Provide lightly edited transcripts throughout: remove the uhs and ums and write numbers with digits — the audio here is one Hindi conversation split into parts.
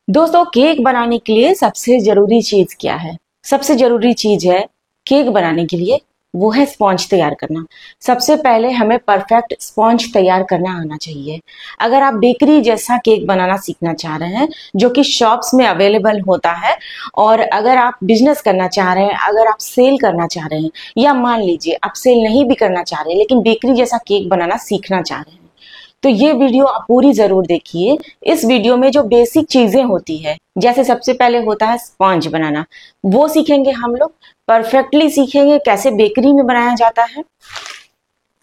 दोस्तों, केक बनाने के लिए सबसे जरूरी चीज क्या है? सबसे जरूरी चीज है केक बनाने के लिए वो है स्पॉन्ज तैयार करना। सबसे पहले हमें परफेक्ट स्पॉन्ज तैयार करना आना चाहिए। अगर आप बेकरी जैसा केक बनाना सीखना चाह रहे हैं जो कि शॉप्स में अवेलेबल होता है, और अगर आप बिजनेस करना चाह रहे हैं, अगर आप सेल करना चाह रहे हैं, या मान लीजिए आप सेल नहीं भी करना चाह रहे लेकिन बेकरी जैसा केक बनाना सीखना चाह रहे हैं, तो ये वीडियो आप पूरी जरूर देखिए। इस वीडियो में जो बेसिक चीजें होती है, जैसे सबसे पहले होता है स्पॉन्ज बनाना, वो सीखेंगे हम लोग। परफेक्टली सीखेंगे कैसे बेकरी में बनाया जाता है।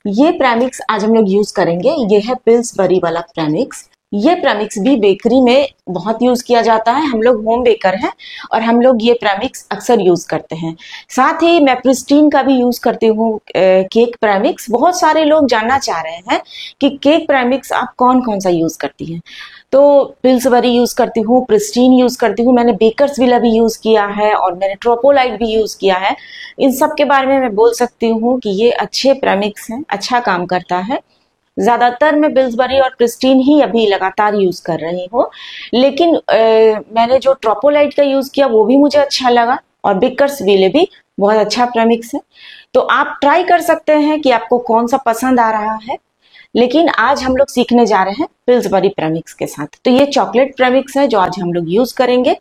ये प्रेमिक्स आज हम लोग यूज करेंगे। ये है पिल्सबरी वाला प्रेमिक्स। ये प्रेमिक्स भी बेकरी में बहुत यूज किया जाता है। हम लोग होम बेकर हैं और हम लोग ये प्रेमिक्स अक्सर यूज करते हैं। साथ ही मैं प्रिस्टीन का भी यूज करती हूँ केक प्रेमिक्स। बहुत सारे लोग जानना चाह रहे हैं कि केक प्रेमिक्स आप कौन कौन सा यूज करती हैं। तो पिल्सबरी यूज करती हूँ, प्रिस्टीन यूज करती हूँ, मैंने बेकर्स विला भी यूज किया है और मैंने ट्रोपोलाइट भी यूज किया है। इन सब के बारे में मैं बोल सकती हूँ कि ये अच्छे प्रेमिक्स हैं, अच्छा काम करता है। ज्यादातर मैं पिल्सबरी और प्रिस्टीन ही अभी लगातार यूज कर रही हूँ, लेकिन मैंने जो ट्रोपोलाइट का यूज किया वो भी मुझे अच्छा लगा, और बेकर्स विले भी बहुत अच्छा प्रेमिक्स है। तो आप ट्राई कर सकते हैं कि आपको कौन सा पसंद आ रहा है। लेकिन आज हम लोग सीखने जा रहे हैं पिल्सबरी प्रेमिक्स के साथ। तो ये चॉकलेट प्रेमिक्स है जो आज हम लोग यूज करेंगे।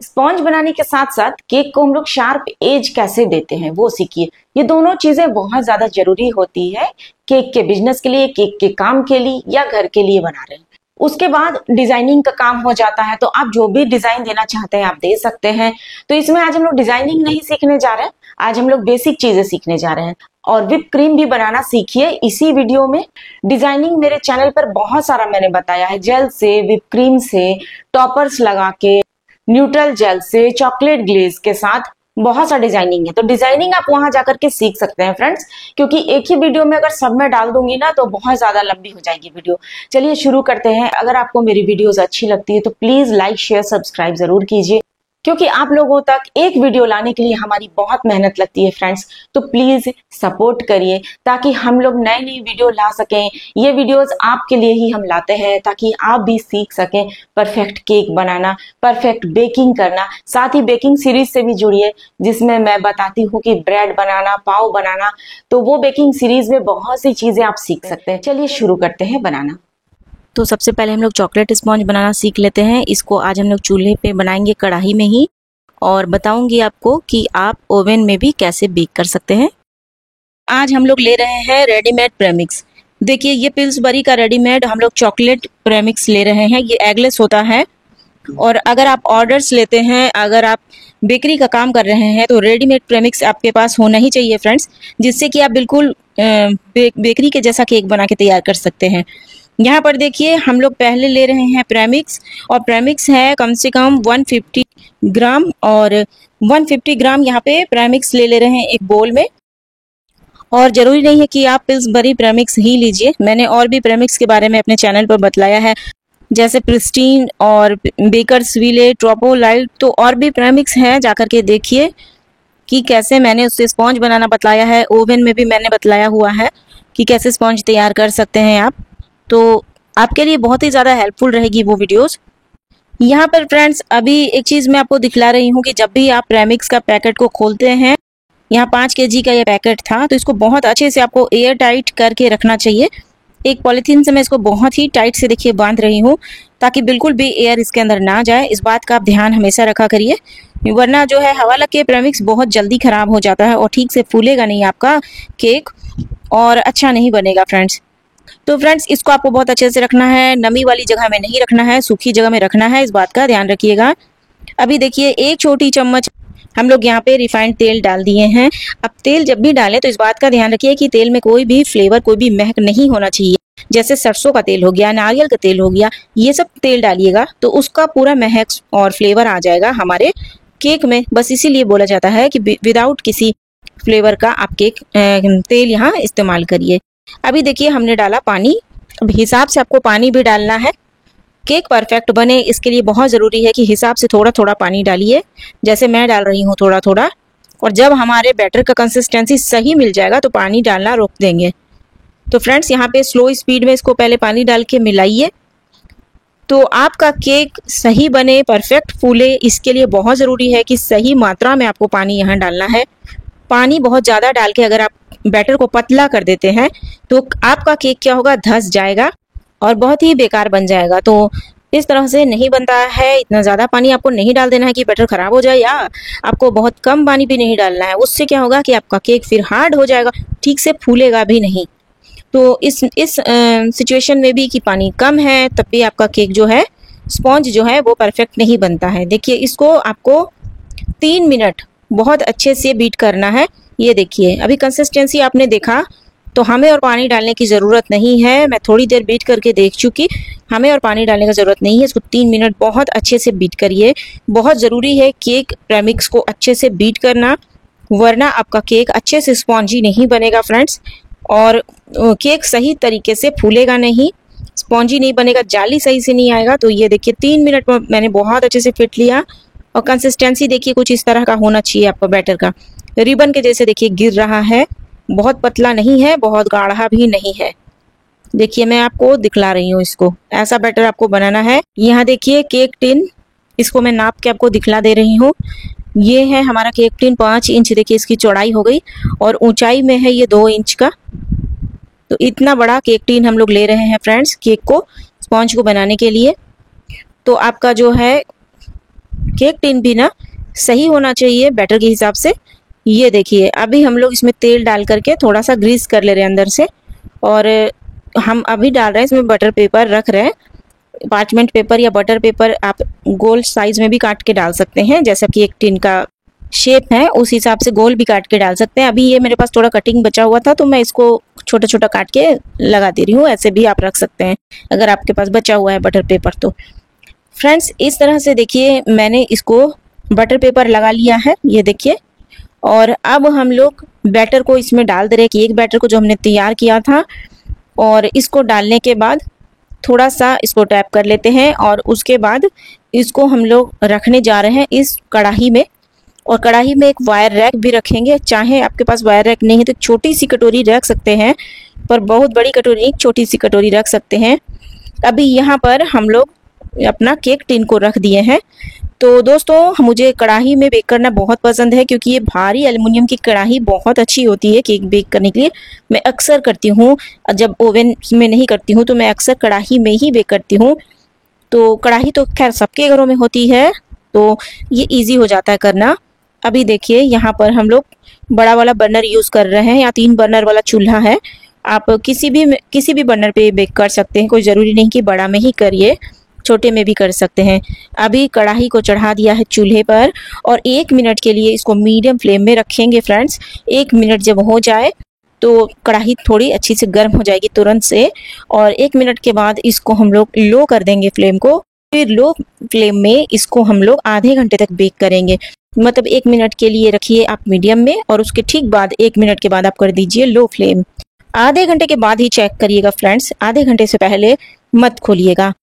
स्पॉन्ज बनाने के साथ साथ केक को हम लोग शार्प एज कैसे देते हैं वो सीखिए। ये दोनों चीजें बहुत ज्यादा जरूरी होती है केक के बिजनेस के लिए, केक के काम के लिए, या घर के लिए बना रहे हैं। उसके बाद डिजाइनिंग का काम हो जाता है। तो आप जो भी डिजाइन देना चाहते हैं आप दे सकते हैं। तो इसमें आज हम लोग डिजाइनिंग नहीं सीखने जा रहे हैं, आज हम लोग बेसिक चीजें सीखने जा रहे हैं। और विप क्रीम भी बनाना सीखिए इसी वीडियो में। डिजाइनिंग मेरे चैनल पर बहुत सारा मैंने बताया है, जेल से, विप क्रीम से, टॉपर्स लगा के, न्यूट्रल जेल से, चॉकलेट ग्लेज के साथ बहुत सा डिजाइनिंग है। तो डिजाइनिंग आप वहां जाकर के सीख सकते हैं फ्रेंड्स, क्योंकि एक ही वीडियो में अगर सब में डाल दूंगी ना तो बहुत ज्यादा लंबी हो जाएगी वीडियो। चलिए शुरू करते हैं। अगर आपको मेरी वीडियोस अच्छी लगती है तो प्लीज लाइक, शेयर, सब्सक्राइब जरूर कीजिए, क्योंकि आप लोगों तक एक वीडियो लाने के लिए हमारी बहुत मेहनत लगती है फ्रेंड्स। तो प्लीज सपोर्ट करिए ताकि हम लोग नई नई वीडियो ला सकें। ये वीडियोस आपके लिए ही हम लाते हैं ताकि आप भी सीख सकें परफेक्ट केक बनाना, परफेक्ट बेकिंग करना। साथ ही बेकिंग सीरीज से भी जुड़िए जिसमें मैं बताती हूँ कि ब्रेड बनाना, पाव बनाना। तो वो बेकिंग सीरीज में बहुत सी चीजें आप सीख सकते हैं। चलिए शुरू करते हैं बनाना। तो सबसे पहले हम लोग चॉकलेट स्पॉन्ज बनाना सीख लेते हैं। इसको आज हम लोग चूल्हे पे बनाएंगे, कढ़ाई में ही, और बताऊंगी आपको कि आप ओवन में भी कैसे बेक कर सकते हैं। आज हम लोग ले रहे हैं रेडीमेड प्रेमिक्स। देखिए ये पिल्सबरी का रेडीमेड हम लोग चॉकलेट प्रेमिक्स ले रहे हैं। ये एगलेस होता है, और अगर आप ऑर्डर्स लेते हैं, अगर आप बेकरी का काम कर रहे हैं तो रेडीमेड प्रेमिक्स आपके पास होना ही चाहिए फ्रेंड्स, जिससे कि आप बिल्कुल बेकरी के जैसा केक बना के तैयार कर सकते हैं। यहाँ पर देखिए हम लोग पहले ले रहे हैं प्रेमिक्स, और प्रेमिक्स है कम से कम 150 ग्राम, और 150 ग्राम यहाँ पे प्रेमिक्स ले रहे हैं एक बोल में। और जरूरी नहीं है कि आप पिल्सबरी प्रेमिक्स ही लीजिए, मैंने और भी प्रेमिक्स के बारे में अपने चैनल पर बतलाया है, जैसे प्रिस्टीन और बेकर्स विले, ट्रोपोलाइट। तो और भी प्रेमिक्स हैं, जाकर के देखिए कि कैसे मैंने उससे स्पॉन्ज बनाना बतलाया है। ओवन में भी मैंने बतलाया हुआ है कि कैसे स्पॉन्ज तैयार कर सकते हैं आप। तो आपके लिए बहुत ही ज़्यादा हेल्पफुल रहेगी वो वीडियोस। यहाँ पर फ्रेंड्स अभी एक चीज़ मैं आपको दिखला रही हूँ कि जब भी आप प्रेमिक्स का पैकेट को खोलते हैं, यहाँ 5 kg का ये पैकेट था, तो इसको बहुत अच्छे से आपको एयर टाइट करके रखना चाहिए। एक पॉलीथीन से मैं इसको बहुत ही टाइट से देखिए बांध रही हूँ, ताकि बिल्कुल भी एयर इसके अंदर ना जाए। इस बात का आप ध्यान हमेशा रखा करिए, वरना जो है हवा लग के प्रेमिक्स बहुत जल्दी खराब हो जाता है और ठीक से फूलेगा नहीं आपका केक, और अच्छा नहीं बनेगा फ्रेंड्स। तो फ्रेंड्स इसको आपको बहुत अच्छे से रखना है, नमी वाली जगह में नहीं रखना है, सूखी जगह में रखना है, इस बात का ध्यान रखिएगा। अभी देखिए 1 छोटी चम्मच हम लोग यहाँ पे रिफाइंड तेल डाल दिए हैं। अब तेल जब भी डालें तो इस बात का ध्यान रखिए कि तेल में कोई भी फ्लेवर, कोई भी महक नहीं होना चाहिए। जैसे सरसों का तेल हो गया, नारियल का तेल हो गया, ये सब तेल डालिएगा तो उसका पूरा महक और फ्लेवर आ जाएगा हमारे केक में। बस इसीलिए बोला जाता है कि विदाउट किसी फ्लेवर का आप केक तेल यहाँ इस्तेमाल करिए। अभी देखिए हमने डाला पानी। अब हिसाब से आपको पानी भी डालना है। केक परफेक्ट बने इसके लिए बहुत ज़रूरी है कि हिसाब से थोड़ा थोड़ा पानी डालिए, जैसे मैं डाल रही हूँ थोड़ा थोड़ा। और जब हमारे बैटर का कंसिस्टेंसी सही मिल जाएगा तो पानी डालना रोक देंगे। तो फ्रेंड्स यहाँ पे स्लो स्पीड में इसको पहले पानी डाल के मिलाइए। तो आपका केक सही बने, परफेक्ट फूले, इसके लिए बहुत ज़रूरी है कि सही मात्रा में आपको पानी यहाँ डालना है। पानी बहुत ज़्यादा डाल के अगर आप बैटर को पतला कर देते हैं तो आपका केक क्या होगा, धंस जाएगा और बहुत ही बेकार बन जाएगा। तो इस तरह से नहीं बनता है। इतना ज़्यादा पानी आपको नहीं डाल देना है कि बैटर खराब हो जाए, या आपको बहुत कम पानी भी नहीं डालना है। उससे क्या होगा कि आपका केक फिर हार्ड हो जाएगा, ठीक से फूलेगा भी नहीं। तो इस सिचुएशन में भी कि पानी कम है तब भी आपका केक जो है, स्पॉन्ज जो है वो परफेक्ट नहीं बनता है। देखिए, इसको आपको 3 मिनट बहुत अच्छे से बीट करना है। ये देखिए, अभी कंसिस्टेंसी आपने देखा, तो हमें और पानी डालने की ज़रूरत नहीं है। मैं थोड़ी देर बीट करके देख चुकी, हमें और पानी डालने की ज़रूरत नहीं है। इसको 3 मिनट बहुत अच्छे से बीट करिए। बहुत ज़रूरी है केक प्रेमिक्स को अच्छे से बीट करना, वरना आपका केक अच्छे से स्पॉन्जी नहीं बनेगा फ्रेंड्स, और केक सही तरीके से फूलेगा नहीं, स्पॉन्जी नहीं बनेगा, जाली सही से नहीं आएगा। तो ये देखिए 3 मिनट में मैंने बहुत अच्छे से फिट लिया, और कंसिस्टेंसी देखिए कुछ इस तरह का होना चाहिए आपका बैटर का। रिबन के जैसे देखिए गिर रहा है, बहुत पतला नहीं है, बहुत गाढ़ा भी नहीं है। देखिए, मैं आपको दिखला रही हूँ, इसको ऐसा बैटर आपको बनाना है। यहाँ देखिए केक टिन, इसको मैं नाप के आपको दिखला दे रही हूँ। ये है हमारा केक टिन, 5 इंच देखिए इसकी चौड़ाई हो गई, और ऊंचाई में है ये 2 इंच का। तो इतना बड़ा केक टिन हम लोग ले रहे हैं फ्रेंड्स, केक को, स्पॉन्ज को बनाने के लिए। तो आपका जो है केक टिन भी ना सही होना चाहिए बैटर के हिसाब से। ये देखिए, अभी हम लोग इसमें तेल डाल करके थोड़ा सा ग्रीस कर ले रहे हैं अंदर से, और हम अभी डाल रहे हैं इसमें बटर पेपर रख रहे हैं। पार्चमेंट पेपर या बटर पेपर आप गोल साइज में भी काट के डाल सकते हैं, जैसा कि एक टिन का शेप है उस हिसाब से गोल भी काट के डाल सकते हैं। अभी ये मेरे पास थोड़ा कटिंग बचा हुआ था, तो मैं इसको छोटा छोटा काट के लगा दे रही हूँ। ऐसे भी आप रख सकते हैं अगर आपके पास बचा हुआ है बटर पेपर। तो फ्रेंड्स, इस तरह से देखिए मैंने इसको बटर पेपर लगा लिया है, ये देखिए। और अब हम लोग बैटर को इसमें डाल दे रहे हैं, कि एक बैटर को जो हमने तैयार किया था, और इसको डालने के बाद थोड़ा सा इसको टैप कर लेते हैं, और उसके बाद इसको हम लोग रखने जा रहे हैं इस कढ़ाई में। और कढ़ाई में एक वायर रैक भी रखेंगे। चाहे आपके पास वायर रैक नहीं है तो छोटी सी कटोरी रख सकते हैं, पर बहुत बड़ी कटोरी नहीं, छोटी सी कटोरी रख सकते हैं। अभी यहाँ पर हम लोग अपना केक टिन को रख दिए हैं। तो दोस्तों, मुझे कढ़ाई में बेक करना बहुत पसंद है, क्योंकि ये भारी एल्युमिनियम की कढ़ाई बहुत अच्छी होती है केक बेक करने के लिए। मैं अक्सर करती हूँ, जब ओवन में नहीं करती हूँ तो मैं अक्सर कढ़ाई में ही बेक करती हूँ। तो कढ़ाई तो खैर सबके घरों में होती है, तो ये इजी हो जाता है करना। अभी देखिए, यहाँ पर हम लोग बड़ा वाला बर्नर यूज़ कर रहे हैं, या 3 बर्नर वाला चूल्हा है। आप किसी भी बर्नर पे बेक कर सकते हैं, कोई ज़रूरी नहीं कि बड़ा में ही करिए, छोटे में भी कर सकते हैं। अभी कढ़ाई को चढ़ा दिया है चूल्हे पर, और 1 मिनट के लिए इसको मीडियम फ्लेम में रखेंगे फ्रेंड्स। 1 मिनट जब हो जाए तो कढ़ाई थोड़ी अच्छी से गर्म हो जाएगी तुरंत से, और 1 मिनट के बाद इसको हम लोग लो कर देंगे फ्लेम को। फिर लो फ्लेम में इसको हम लोग आधे घंटे तक बेक करेंगे। मतलब 1 मिनट के लिए रखिए आप मीडियम में, और उसके ठीक बाद 1 मिनट के बाद आप कर दीजिए लो फ्लेम। आधे घंटे के बाद ही चेक करिएगा फ्रेंड्स, आधे घंटे से पहले मत खोलिएगा।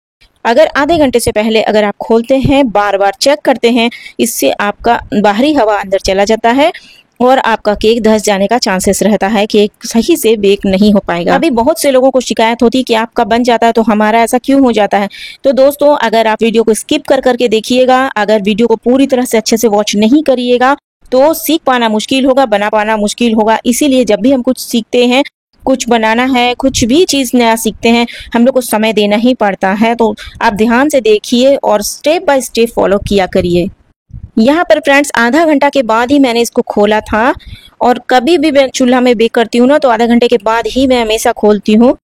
अगर आधे घंटे से पहले अगर आप खोलते हैं, बार बार चेक करते हैं, इससे आपका बाहरी हवा अंदर चला जाता है, और आपका केक धंस जाने का चांसेस रहता है, केक सही से बेक नहीं हो पाएगा। अभी बहुत से लोगों को शिकायत होती है कि आपका बन जाता है तो हमारा ऐसा क्यों हो जाता है। तो दोस्तों, अगर आप वीडियो को स्किप कर करके देखिएगा, अगर वीडियो को पूरी तरह से अच्छे से वॉच नहीं करिएगा, तो सीख पाना मुश्किल होगा, बना पाना मुश्किल होगा। इसीलिए जब भी हम कुछ सीखते हैं, कुछ बनाना है, कुछ भी चीज़ नया सीखते हैं, हम लोग को समय देना ही पड़ता है। तो आप ध्यान से देखिए और स्टेप बाय स्टेप फॉलो किया करिए। यहाँ पर फ्रेंड्स, आधा घंटा के बाद ही मैंने इसको खोला था, और कभी भी मैं चूल्हा में बेक करती हूँ ना, तो आधा घंटे के बाद ही मैं हमेशा खोलती हूँ।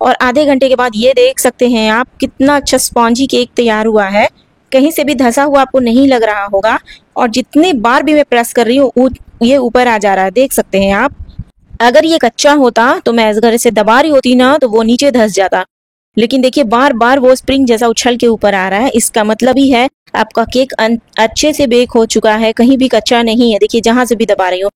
और आधे घंटे के बाद ये देख सकते हैं आप, कितना अच्छा स्पॉन्जी केक तैयार हुआ है। कहीं से भी धंसा हुआ आपको नहीं लग रहा होगा, और जितने बार भी मैं प्रेस कर रही हूँ ये ऊपर आ जा रहा है, देख सकते हैं आप। अगर ये कच्चा होता तो मैं इस घर से दबा रही होती ना, तो वो नीचे धंस जाता। लेकिन देखिए, बार बार वो स्प्रिंग जैसा उछल के ऊपर आ रहा है। इसका मतलब ही है आपका केक अच्छे से बेक हो चुका है, कहीं भी कच्चा नहीं है। देखिए, जहां से भी दबा रही हो।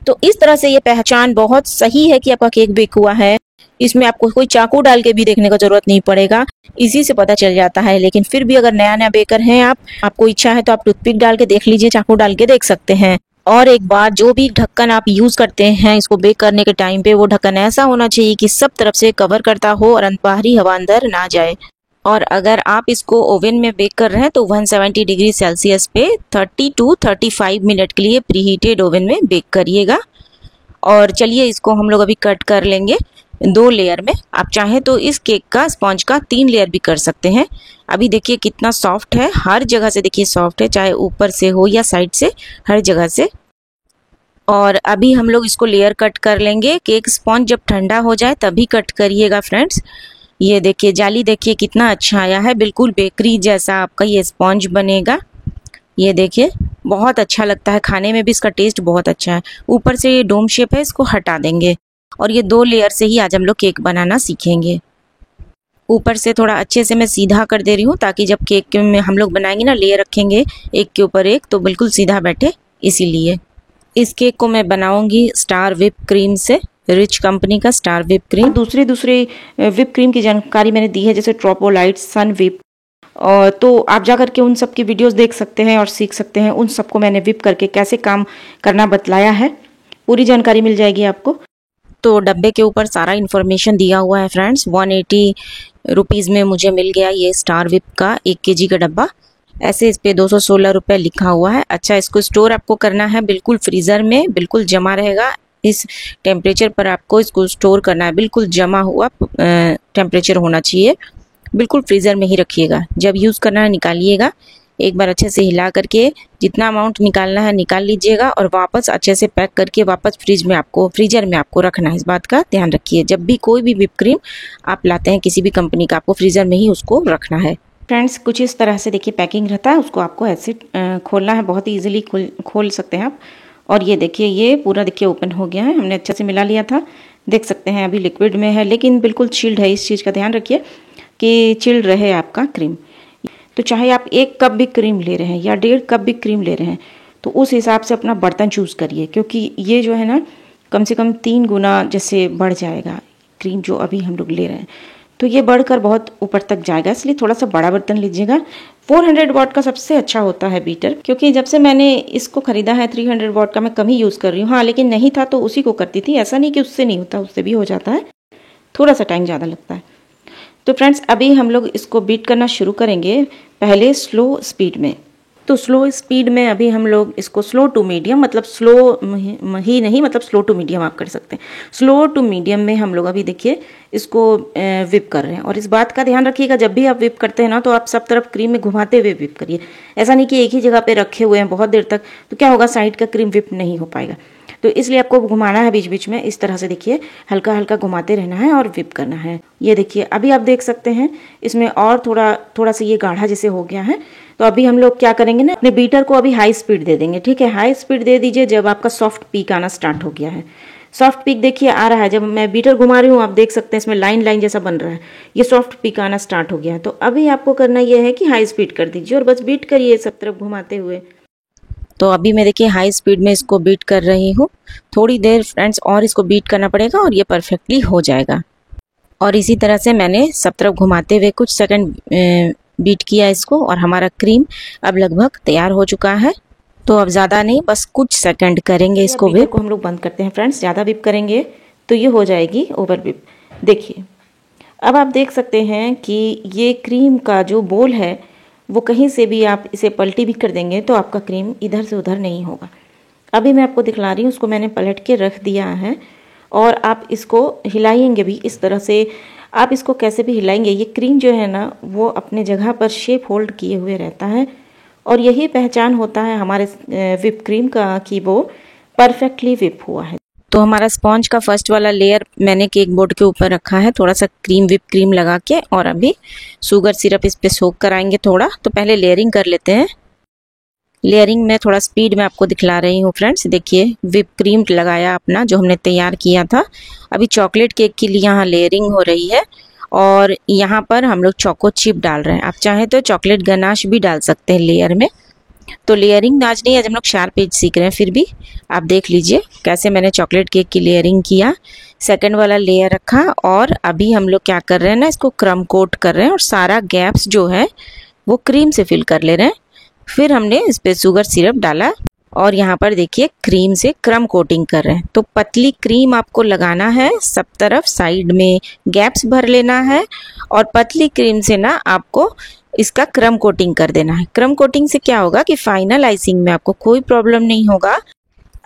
तो इस तरह से ये पहचान बहुत सही है कि आपका केक बेक हुआ है। इसमें आपको कोई चाकू डाल के भी देखने का जरूरत नहीं पड़ेगा, इसी से पता चल जाता है। लेकिन फिर भी अगर नया नया बेकर हैं आपको इच्छा है तो आप टूथपिक डाल के देख लीजिए, चाकू डाल के देख सकते हैं। और एक बार, जो भी ढक्कन आप यूज करते हैं इसको बेक करने के टाइम पे, वो ढक्कन ऐसा होना चाहिए कि सब तरफ से कवर करता हो और बाहरी हवा अंदर ना जाए। और अगर आप इसको ओवन में बेक कर रहे हैं तो 170 डिग्री सेल्सियस पे 30 to 35 मिनट के लिए प्रीहीटेड ओवन में बेक करिएगा। और चलिए इसको हम लोग अभी कट कर लेंगे 2 लेयर में। आप चाहें तो इस केक का स्पॉन्ज का 3 लेयर भी कर सकते हैं। अभी देखिए कितना सॉफ्ट है, हर जगह से देखिए सॉफ्ट है, चाहे ऊपर से हो या साइड से, हर जगह से। और अभी हम लोग इसको लेयर कट कर लेंगे। केक स्पॉन्ज जब ठंडा हो जाए तभी कट करिएगा फ्रेंड्स। ये देखिए जाली देखिए कितना अच्छा आया है, बिल्कुल बेकरी जैसा आपका ये स्पॉन्ज बनेगा। ये देखिए बहुत अच्छा लगता है, खाने में भी इसका टेस्ट बहुत अच्छा है। ऊपर से ये डोम शेप है, इसको हटा देंगे और ये 2 लेयर से ही आज हम लोग केक बनाना सीखेंगे। ऊपर से थोड़ा अच्छे से मैं सीधा कर दे रही हूँ ताकि जब केक में हम लोग बनाएंगे ना, लेयर रखेंगे एक के ऊपर एक, तो बिल्कुल सीधा बैठे, इसीलिए। इस केक को मैं बनाऊंगी स्टार विप क्रीम से, रिच कंपनी का स्टार विप क्रीम। दूसरी विप क्रीम की जानकारी मैंने दी है, जैसे ट्रोपोलाइट, सन विप, और तो आप जा करके उन सब की वीडियोस देख सकते हैं और सीख सकते हैं। उन सबको मैंने विप करके कैसे काम करना बतलाया है, पूरी जानकारी मिल जाएगी आपको। तो डब्बे के ऊपर सारा इन्फॉर्मेशन दिया हुआ है फ्रेंड्स। 180 रुपीज़ में मुझे मिल गया ये स्टार विप का 1 kg का डब्बा। ऐसे इस पे 216 रुपये लिखा हुआ है। अच्छा, इसको स्टोर आपको करना है बिल्कुल फ्रीज़र में, बिल्कुल जमा रहेगा। इस टेम्परेचर पर आपको इसको स्टोर करना है, बिल्कुल जमा हुआ टेम्परेचर होना चाहिए। बिल्कुल फ्रीज़र में ही रखिएगा। जब यूज़ करना है निकालिएगा, एक बार अच्छे से हिला करके जितना अमाउंट निकालना है निकाल लीजिएगा और वापस अच्छे से पैक करके वापस फ्रीजर में आपको रखना है। इस बात का ध्यान रखिए, जब भी कोई भी व्हिप क्रीम आप लाते हैं किसी भी कंपनी का, आपको फ्रीजर में ही उसको रखना है। फ्रेंड्स, कुछ इस तरह से देखिए पैकिंग रहता है, उसको आपको ऐसे खोलना है, बहुत ही ईजिली खोल सकते हैं आप। और ये देखिए ये पूरा देखिए ओपन हो गया है, हमने अच्छे से मिला लिया था, देख सकते हैं। अभी लिक्विड में है लेकिन बिल्कुल चिल्ड है, इस चीज़ का ध्यान रखिए कि चिल्ड रहे आपका क्रीम। तो चाहे आप 1 कप भी क्रीम ले रहे हैं या 1.5 कप भी क्रीम ले रहे हैं, तो उस हिसाब से अपना बर्तन चूज़ करिए, क्योंकि ये जो है ना कम से कम 3 गुना जैसे बढ़ जाएगा क्रीम जो अभी हम लोग ले रहे हैं, तो ये बढ़कर बहुत ऊपर तक जाएगा, इसलिए थोड़ा सा बड़ा बर्तन लीजिएगा। 400 वाट का सबसे अच्छा होता है बीटर, क्योंकि जब से मैंने इसको खरीदा है 300 वाट का मैं कम ही यूज़ कर रही हूँ। हाँ, लेकिन नहीं था तो उसी को करती थी, ऐसा नहीं कि उससे नहीं होता, उससे भी हो जाता है, थोड़ा सा टाइम ज़्यादा लगता है। तो फ्रेंड्स, अभी हम लोग इसको बीट करना शुरू करेंगे, पहले स्लो स्पीड में। तो स्लो स्पीड में अभी हम लोग इसको स्लो टू मीडियम, मतलब स्लो ही नहीं, मतलब स्लो टू मीडियम आप कर सकते हैं। स्लो टू मीडियम में हम लोग अभी देखिए इसको विप कर रहे हैं। और इस बात का ध्यान रखिएगा, जब भी आप विप करते हैं ना, तो आप सब तरफ क्रीम में घुमाते हुए विप करिए। ऐसा नहीं कि एक ही जगह पे रखे हुए हैं बहुत देर तक, तो क्या होगा, साइड का क्रीम विप नहीं हो पाएगा। तो इसलिए आपको घुमाना है बीच बीच में, इस तरह से देखिए हल्का हल्का घुमाते रहना है और विप करना है। ये देखिए अभी आप देख सकते हैं इसमें और थोड़ा सा ये गाढ़ा जैसे हो गया है। तो अभी हम लोग क्या करेंगे ना, अपने बीटर को अभी हाई स्पीड दे देंगे, ठीक है। हाई स्पीड दे दीजिए जब आपका सॉफ्ट पीक आना स्टार्ट हो गया है। सॉफ्ट पीक देखिए आ रहा है, जब मैं बीटर घुमा रही हूँ आप देख सकते हैं इसमें लाइन लाइन जैसा बन रहा है, ये सॉफ्ट पीक आना स्टार्ट हो गया है। तो अभी आपको करना यह है कि हाई स्पीड कर दीजिए और बस बीट करिए सब तरफ घुमाते हुए। तो अभी मैं देखिए हाई स्पीड में इसको बीट कर रही हूँ। थोड़ी देर फ्रेंड्स और इसको बीट करना पड़ेगा और ये परफेक्टली हो जाएगा। और इसी तरह से मैंने सब तरफ घुमाते हुए कुछ सेकंड बीट किया इसको और हमारा क्रीम अब लगभग तैयार हो चुका है। तो अब ज़्यादा नहीं, बस कुछ सेकंड करेंगे इसको विप को हम लोग बंद करते हैं फ्रेंड्स। ज़्यादा विप करेंगे तो ये हो जाएगी ओवर विप। देखिए अब आप देख सकते हैं कि ये क्रीम का जो बोल है वो कहीं से भी आप इसे पलटी भी कर देंगे तो आपका क्रीम इधर से उधर नहीं होगा। अभी मैं आपको दिखला रही हूँ, उसको मैंने पलट के रख दिया है और आप इसको हिलाएंगे भी इस तरह से। आप इसको कैसे भी हिलाएंगे, ये क्रीम जो है ना वो अपने जगह पर शेप होल्ड किए हुए रहता है और यही पहचान होता है हमारे विप क्रीम का कि वो परफेक्टली विप हुआ है। तो हमारा स्पॉन्ज का फर्स्ट वाला लेयर मैंने केक बोर्ड के ऊपर रखा है, थोड़ा सा विप क्रीम लगा के, और अभी शुगर सिरप इस पे सोक कराएंगे थोड़ा। तो पहले लेयरिंग कर लेते हैं। लेयरिंग में थोड़ा स्पीड में आपको दिखला रही हूँ फ्रेंड्स। देखिए विप क्रीम लगाया अपना जो हमने तैयार किया था। अभी चॉकलेट केक के लिए यहाँ लेयरिंग हो रही है और यहाँ पर हम लोग चोको चिप डाल रहे हैं। आप चाहें तो चॉकलेट गनाश भी डाल सकते हैं लेयर में। तो लेयरिंग आज नहीं, आज हम लोग शार्प एज सीख रहे हैं, फिर भी आप देख लीजिए कैसे मैंने चॉकलेट केक की लेयरिंग किया। सेकंड वाला लेयर रखा और अभी हम लोग क्या कर रहे हैं ना, इसको क्रम कोट कर रहे हैं और सारा गैप्स जो है वो क्रीम से फिल कर ले रहे हैं। फिर हमने इस पे शुगर सिरप डाला और यहाँ पर देखिए क्रीम से क्रम कोटिंग कर रहे हैं। तो पतली क्रीम आपको लगाना है, सब तरफ साइड में गैप्स भर लेना है और पतली क्रीम से ना आपको इसका क्रम कोटिंग कर देना है। क्रम कोटिंग से क्या होगा कि फाइनल आइसिंग में आपको कोई प्रॉब्लम नहीं होगा।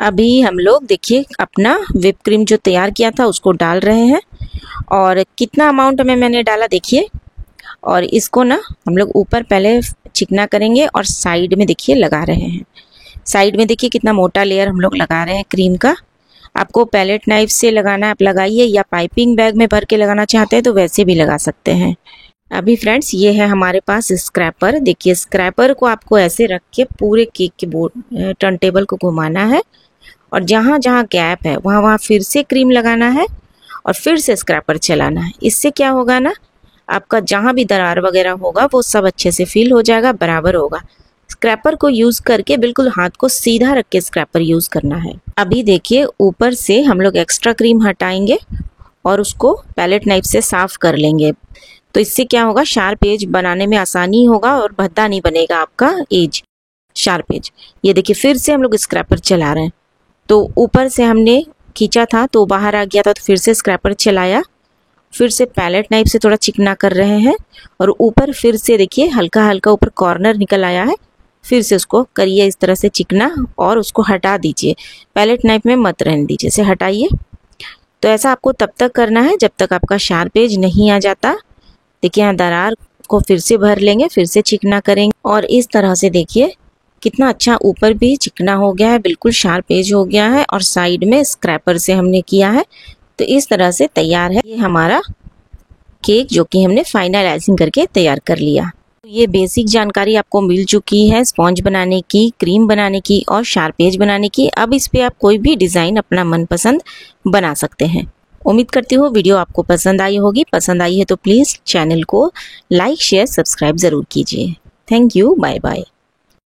अभी हम लोग देखिए अपना व्हिप क्रीम जो तैयार किया था उसको डाल रहे हैं और कितना अमाउंट में मैंने डाला देखिए। और इसको ना हम लोग ऊपर पहले चिकना करेंगे और साइड में देखिए लगा रहे हैं। साइड में देखिए कितना मोटा लेयर हम लोग लगा रहे हैं क्रीम का। आपको पैलेट नाइफ से लगाना है आप लगाइए, या पाइपिंग बैग में भर के लगाना चाहते हैं तो वैसे भी लगा सकते हैं। अभी फ्रेंड्स ये है हमारे पास स्क्रैपर। देखिए स्क्रैपर को आपको ऐसे रख के पूरे केक के बोर्ड टर्न टेबल को घुमाना है और जहाँ जहाँ गैप है वहाँ वहाँ फिर से क्रीम लगाना है और फिर से स्क्रैपर चलाना है। इससे क्या होगा ना, आपका जहाँ भी दरार वगैरह होगा वो सब अच्छे से फिल हो जाएगा, बराबर होगा। स्क्रैपर को यूज करके बिल्कुल हाथ को सीधा रख के स्क्रैपर यूज करना है। अभी देखिए ऊपर से हम लोग एक्स्ट्रा क्रीम हटाएंगे और उसको पैलेट नाइफ से साफ कर लेंगे। तो इससे क्या होगा, शार्प एज बनाने में आसानी होगा और भद्दा नहीं बनेगा आपका एज, शार्प एज। ये देखिए फिर से हम लोग स्क्रैपर चला रहे हैं। तो ऊपर से हमने खींचा था तो बाहर आ गया था, तो फिर से स्क्रैपर चलाया, फिर से पैलेट नाइफ से थोड़ा चिकना कर रहे हैं और ऊपर फिर से देखिए हल्का हल्का ऊपर कॉर्नर निकल आया है। फिर से उसको करिए इस तरह से चिकना और उसको हटा दीजिए, पैलेट नाइफ में मत रहने दीजिए, इसे हटाइए। तो ऐसा आपको तब तक करना है जब तक आपका शार्प एज नहीं आ जाता। देखिए यहाँ दरार को फिर से भर लेंगे, फिर से चिकना करेंगे और इस तरह से देखिए कितना अच्छा ऊपर भी चिकना हो गया है, बिल्कुल शार्प एज हो गया है और साइड में स्क्रैपर से हमने किया है। तो इस तरह से तैयार है ये हमारा केक जो कि हमने फाइनल आइसिंग करके तैयार कर लिया। ये बेसिक जानकारी आपको मिल चुकी है स्पॉन्ज बनाने की, क्रीम बनाने की और शार्प एज बनाने की। अब इस पे आप कोई भी डिज़ाइन अपना मनपसंद बना सकते हैं। उम्मीद करती हूँ वीडियो आपको पसंद आई होगी। पसंद आई है तो प्लीज़ चैनल को लाइक शेयर सब्सक्राइब ज़रूर कीजिए। Thank you, bye bye.